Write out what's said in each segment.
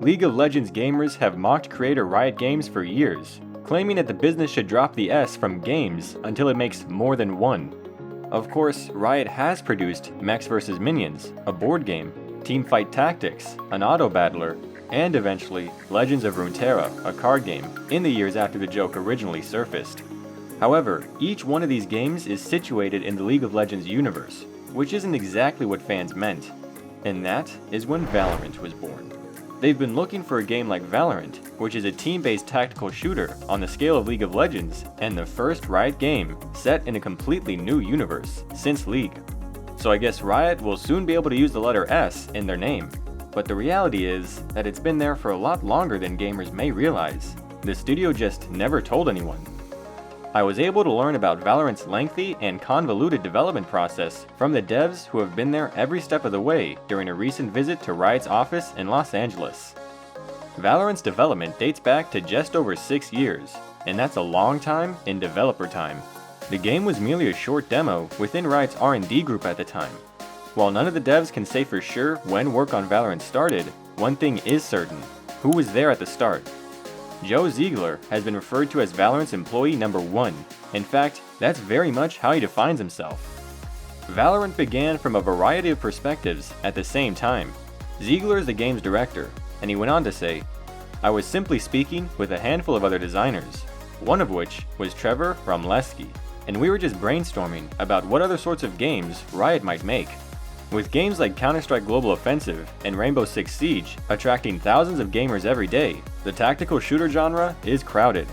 League of Legends gamers have mocked creator Riot Games for years, claiming that the business should drop the S from games until it makes more than one. Of course, Riot has produced Mechs vs. Minions, a board game, Teamfight Tactics, an auto-battler, and eventually Legends of Runeterra, a card game, in the years after the joke originally surfaced. However, each one of these games is situated in the League of Legends universe, which isn't exactly what fans meant, and that is when Valorant was born. They've been looking for a game like Valorant, which is a team-based tactical shooter on the scale of League of Legends, and the first Riot game set in a completely new universe since League. So I guess Riot will soon be able to use the letter S in their name. But the reality is that it's been there for a lot longer than gamers may realize. The studio just never told anyone. I was able to learn about Valorant's lengthy and convoluted development process from the devs who have been there every step of the way during a recent visit to Riot's office in Los Angeles. Valorant's development dates back to just over 6 years, and that's a long time in developer time. The game was merely a short demo within Riot's R&D group at the time. While none of the devs can say for sure when work on Valorant started, one thing is certain: who was there at the start? Joe Ziegler has been referred to as Valorant's employee number 1. In fact, that's very much how he defines himself. Valorant began from a variety of perspectives at the same time. Ziegler is the game's director, and he went on to say, "I was simply speaking with a handful of other designers, one of which was Trevor Romleski, and we were just brainstorming about what other sorts of games Riot might make. With games like Counter-Strike Global Offensive and Rainbow Six Siege attracting thousands of gamers every day, the tactical shooter genre is crowded.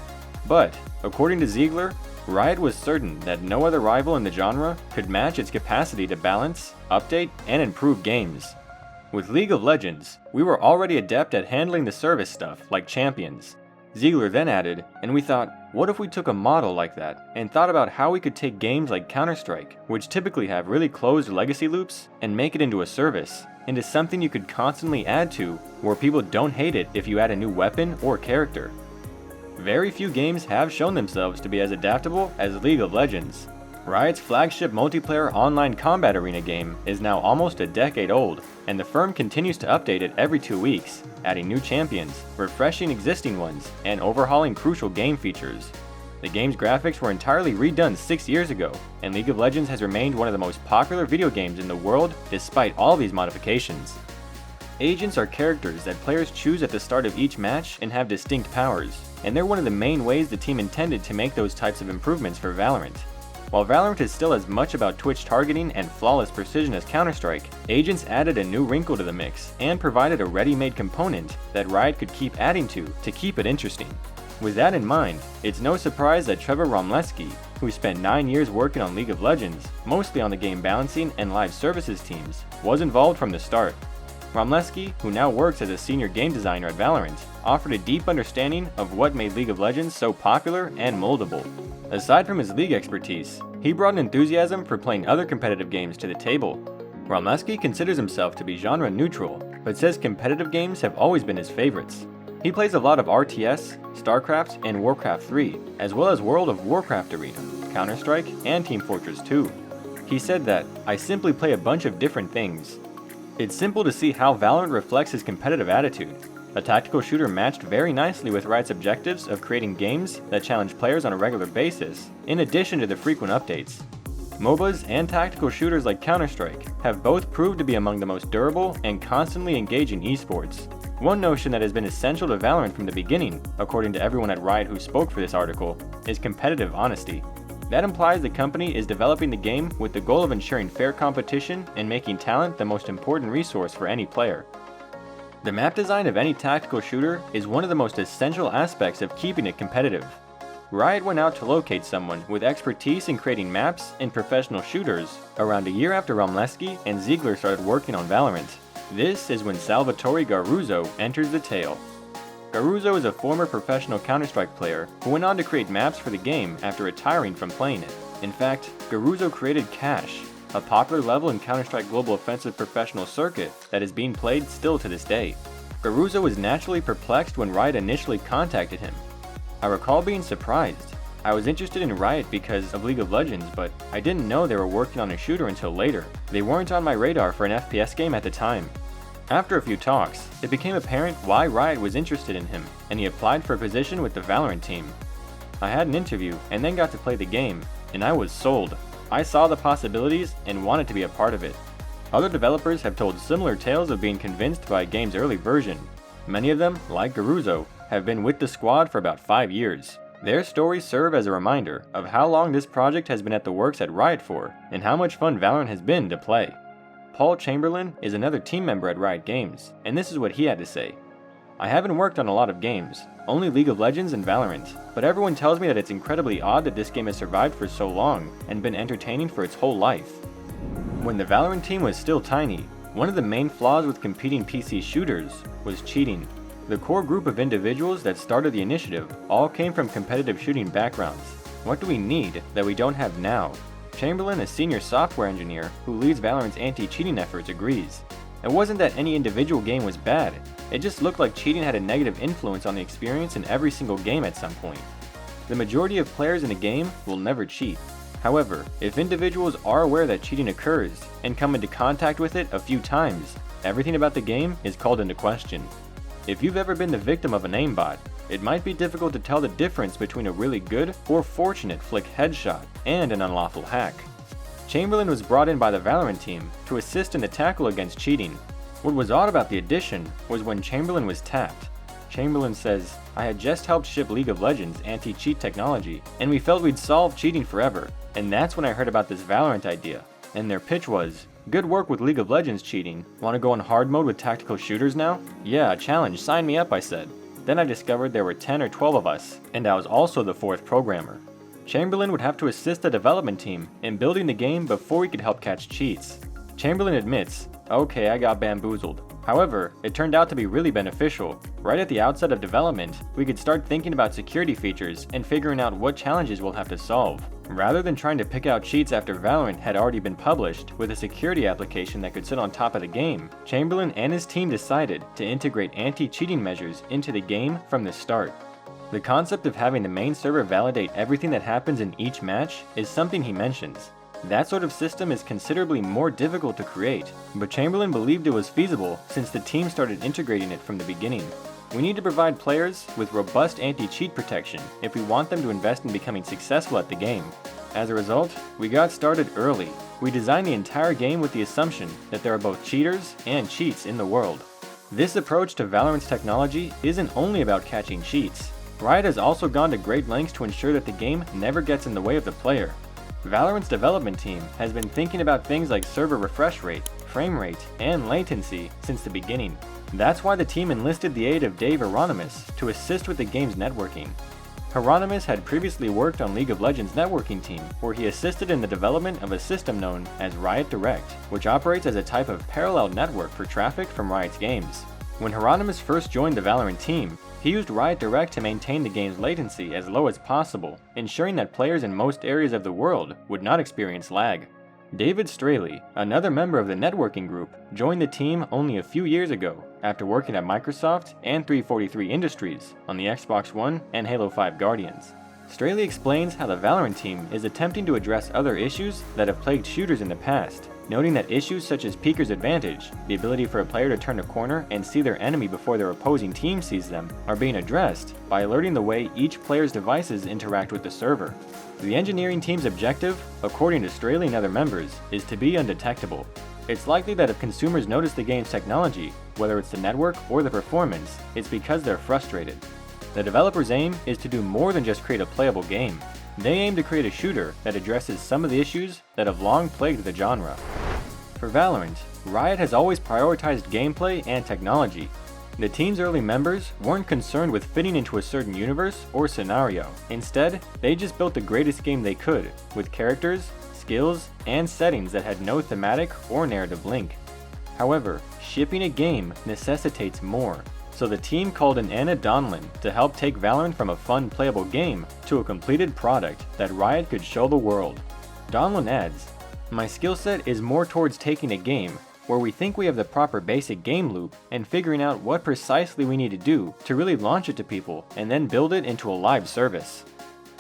But, according to Ziegler, Riot was certain that no other rival in the genre could match its capacity to balance, update, and improve games. With League of Legends, we were already adept at handling the service stuff like champions." Ziegler then added, "And we thought, what if we took a model like that and thought about how we could take games like Counter-Strike, which typically have really closed legacy loops, and make it into a service, into something you could constantly add to, where people don't hate it if you add a new weapon or character." Very few games have shown themselves to be as adaptable as League of Legends. Riot's flagship multiplayer online combat arena game is now almost a decade old, and the firm continues to update it every 2 weeks, adding new champions, refreshing existing ones, and overhauling crucial game features. The game's graphics were entirely redone 6 years ago, and League of Legends has remained one of the most popular video games in the world despite all these modifications. Agents are characters that players choose at the start of each match and have distinct powers, and they're one of the main ways the team intended to make those types of improvements for Valorant. While Valorant is still as much about Twitch targeting and flawless precision as Counter-Strike, Agents added a new wrinkle to the mix and provided a ready-made component that Riot could keep adding to keep it interesting. With that in mind, it's no surprise that Trevor Romleski, who spent 9 years working on League of Legends, mostly on the game balancing and live services teams, was involved from the start. Romleski, who now works as a senior game designer at Valorant, offered a deep understanding of what made League of Legends so popular and moldable. Aside from his League expertise, he brought an enthusiasm for playing other competitive games to the table. Romleski considers himself to be genre neutral, but says competitive games have always been his favorites. He plays a lot of RTS, StarCraft, and Warcraft 3, as well as World of Warcraft Arena, Counter-Strike, and Team Fortress 2. He said that, "I simply play a bunch of different things." It's simple to see how Valorant reflects his competitive attitude. A tactical shooter matched very nicely with Riot's objectives of creating games that challenge players on a regular basis, in addition to the frequent updates. MOBAs and tactical shooters like Counter-Strike have both proved to be among the most durable and constantly engaging esports. One notion that has been essential to Valorant from the beginning, according to everyone at Riot who spoke for this article, is competitive honesty. That implies the company is developing the game with the goal of ensuring fair competition and making talent the most important resource for any player. The map design of any tactical shooter is one of the most essential aspects of keeping it competitive. Riot went out to locate someone with expertise in creating maps in professional shooters around a year after Romleski and Ziegler started working on Valorant. This is when Salvatore Garuzzo enters the tale. Garuzzo is a former professional Counter-Strike player who went on to create maps for the game after retiring from playing it. In fact, Garuzzo created Cash, a popular level in Counter-Strike Global Offensive professional circuit that is being played still to this day. Garuzzo was naturally perplexed when Riot initially contacted him. "I recall being surprised. I was interested in Riot because of League of Legends, but I didn't know they were working on a shooter until later. They weren't on my radar for an FPS game at the time. After a few talks, it became apparent why Riot was interested in him, and he applied for a position with the Valorant team. I had an interview and then got to play the game, and I was sold. I saw the possibilities and wanted to be a part of it. Other developers have told similar tales of being convinced by a game's early version. Many of them, like Garuzo, have been with the squad for about 5 years. Their stories serve as a reminder of how long this project has been at the works at Riot for, and how much fun Valorant has been to play. Paul Chamberlain is another team member at Riot Games, and this is what he had to say. I haven't worked on a lot of games, only League of Legends and Valorant, but everyone tells me that it's incredibly odd that this game has survived for so long and been entertaining for its whole life. When the Valorant team was still tiny, one of the main flaws with competing PC shooters was cheating. The core group of individuals that started the initiative all came from competitive shooting backgrounds. What do we need that we don't have now? Chamberlain, a senior software engineer who leads Valorant's anti-cheating efforts, agrees. It wasn't that any individual game was bad, it just looked like cheating had a negative influence on the experience in every single game at some point. The majority of players in a game will never cheat. However, if individuals are aware that cheating occurs and come into contact with it a few times, everything about the game is called into question. If you've ever been the victim of an aimbot, it might be difficult to tell the difference between a really good or fortunate flick headshot and an unlawful hack. Chamberlain was brought in by the Valorant team to assist in the tackle against cheating. What was odd about the addition was when Chamberlain was tapped. Chamberlain says, "I had just helped ship League of Legends anti-cheat technology, and we felt we'd solve cheating forever, and that's when I heard about this Valorant idea." And their pitch was, "Good work with League of Legends cheating. Want to go on hard mode with tactical shooters now? Yeah, a challenge, sign me up," I said. Then I discovered there were 10 or 12 of us, and I was also the 4th programmer. Chamberlain would have to assist the development team in building the game before he could help catch cheats. Chamberlain admits, "Okay, I got bamboozled." However, it turned out to be really beneficial. Right at the outset of development, we could start thinking about security features and figuring out what challenges we'll have to solve. Rather than trying to pick out cheats after Valorant had already been published with a security application that could sit on top of the game, Chamberlain and his team decided to integrate anti-cheating measures into the game from the start. The concept of having the main server validate everything that happens in each match is something he mentions. That sort of system is considerably more difficult to create, but Chamberlain believed it was feasible since the team started integrating it from the beginning. We need to provide players with robust anti-cheat protection if we want them to invest in becoming successful at the game. As a result, we got started early. We designed the entire game with the assumption that there are both cheaters and cheats in the world. This approach to Valorant's technology isn't only about catching cheats. Riot has also gone to great lengths to ensure that the game never gets in the way of the player. Valorant's development team has been thinking about things like server refresh rate, frame rate, and latency since the beginning. That's why the team enlisted the aid of Dave Hieronymus to assist with the game's networking. Hieronymus had previously worked on League of Legends' networking team, where he assisted in the development of a system known as Riot Direct, which operates as a type of parallel network for traffic from Riot's games. When Hieronymus first joined the Valorant team, he used Riot Direct to maintain the game's latency as low as possible, ensuring that players in most areas of the world would not experience lag. David Straley, another member of the networking group, joined the team only a few years ago after working at Microsoft and 343 Industries on the Xbox One and Halo 5 Guardians. Straley explains how the Valorant team is attempting to address other issues that have plagued shooters in the past, noting that issues such as Peeker's advantage, the ability for a player to turn a corner and see their enemy before their opposing team sees them, are being addressed by alerting the way each player's devices interact with the server. The engineering team's objective, according to Straley and other members, is to be undetectable. It's likely that if consumers notice the game's technology, whether it's the network or the performance, it's because they're frustrated. The developer's aim is to do more than just create a playable game. They aim to create a shooter that addresses some of the issues that have long plagued the genre. For Valorant, Riot has always prioritized gameplay and technology. The team's early members weren't concerned with fitting into a certain universe or scenario. Instead, they just built the greatest game they could, with characters, skills, and settings that had no thematic or narrative link. However, shipping a game necessitates more, so the team called in Anna Donlin to help take Valorant from a fun playable game to a completed product that Riot could show the world. Donlin adds, "My skill set is more towards taking a game where we think we have the proper basic game loop and figuring out what precisely we need to do to really launch it to people and then build it into a live service."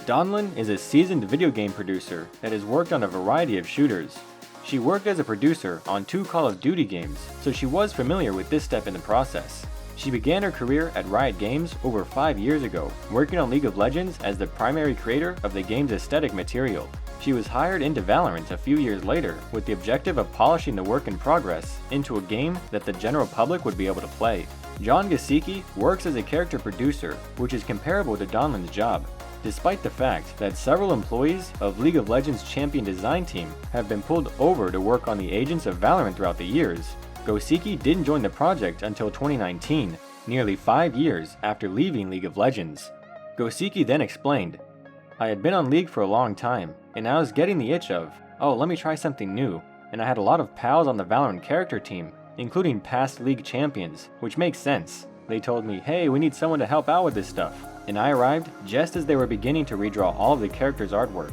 Donlin is a seasoned video game producer that has worked on a variety of shooters. She worked as a producer on 2 Call of Duty games, so she was familiar with this step in the process. She began her career at Riot Games over 5 years ago, working on League of Legends as the primary creator of the game's aesthetic material. She was hired into Valorant a few years later with the objective of polishing the work in progress into a game that the general public would be able to play. John Gesicki works as a character producer, which is comparable to Donlin's job. Despite the fact that several employees of League of Legends Champion Design Team have been pulled over to work on the agents of Valorant throughout the years, Gesicki didn't join the project until 2019, nearly 5 years after leaving League of Legends. Gesicki then explained, "I had been on League for a long time, and I was getting the itch of, oh, let me try something new, and I had a lot of pals on the Valorant character team, including past League champions, which makes sense. They told me, hey, we need someone to help out with this stuff, and I arrived just as they were beginning to redraw all of the characters' artwork."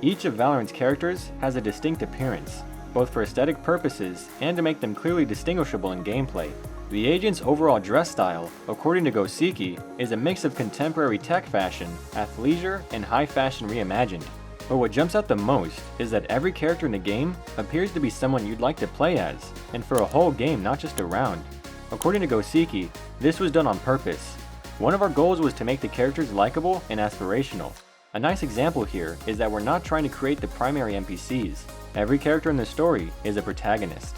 Each of Valorant's characters has a distinct appearance, both for aesthetic purposes and to make them clearly distinguishable in gameplay. The agent's overall dress style, according to Gesicki, is a mix of contemporary tech fashion, athleisure, and high fashion reimagined. But what jumps out the most is that every character in the game appears to be someone you'd like to play as, and for a whole game, not just a round. According to Gesicki, this was done on purpose. One of our goals was to make the characters likable and aspirational. A nice example here is that we're not trying to create the primary NPCs. Every character in the story is a protagonist.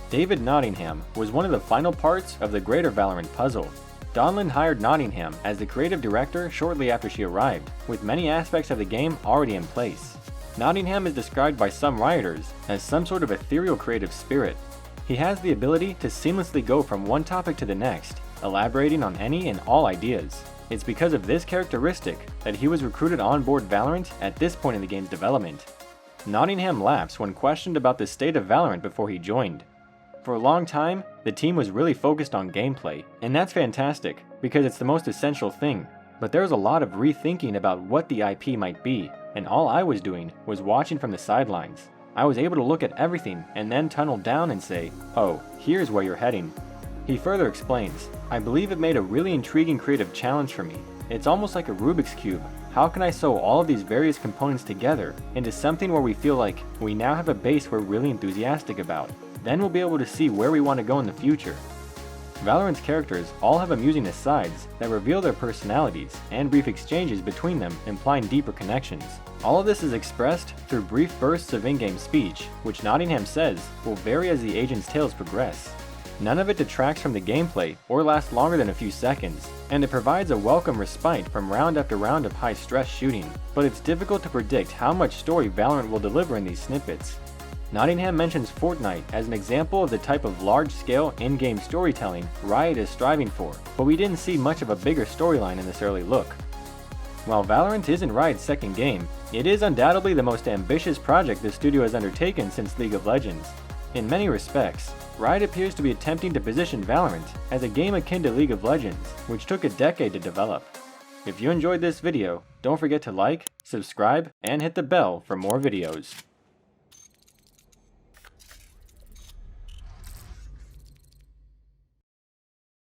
David Nottingham was one of the final parts of the greater Valorant puzzle. Donlin hired Nottingham as the creative director shortly after she arrived, with many aspects of the game already in place. Nottingham is described by some writers as some sort of ethereal creative spirit. He has the ability to seamlessly go from one topic to the next, elaborating on any and all ideas. It's because of this characteristic that he was recruited on board Valorant at this point in the game's development. Nottingham laughs when questioned about the state of Valorant before he joined. For a long time, the team was really focused on gameplay, and that's fantastic because it's the most essential thing. But there was a lot of rethinking about what the IP might be, and all I was doing was watching from the sidelines. I was able to look at everything and then tunnel down and say, oh, here's where you're heading. He further explains, I believe it made a really intriguing creative challenge for me. It's almost like a Rubik's Cube. How can I sew all of these various components together into something where we feel like we now have a base we're really enthusiastic about? Then we'll be able to see where we want to go in the future. Valorant's characters all have amusing asides that reveal their personalities and brief exchanges between them, implying deeper connections. All of this is expressed through brief bursts of in-game speech, which Nottingham says will vary as the agent's tales progress. None of it detracts from the gameplay or lasts longer than a few seconds, and it provides a welcome respite from round after round of high-stress shooting, but it's difficult to predict how much story Valorant will deliver in these snippets. Nottingham mentions Fortnite as an example of the type of large-scale in-game storytelling Riot is striving for, but we didn't see much of a bigger storyline in this early look. While Valorant isn't Riot's second game, it is undoubtedly the most ambitious project the studio has undertaken since League of Legends. In many respects, Riot appears to be attempting to position Valorant as a game akin to League of Legends, which took a decade to develop. If you enjoyed this video, don't forget to like, subscribe, and hit the bell for more videos.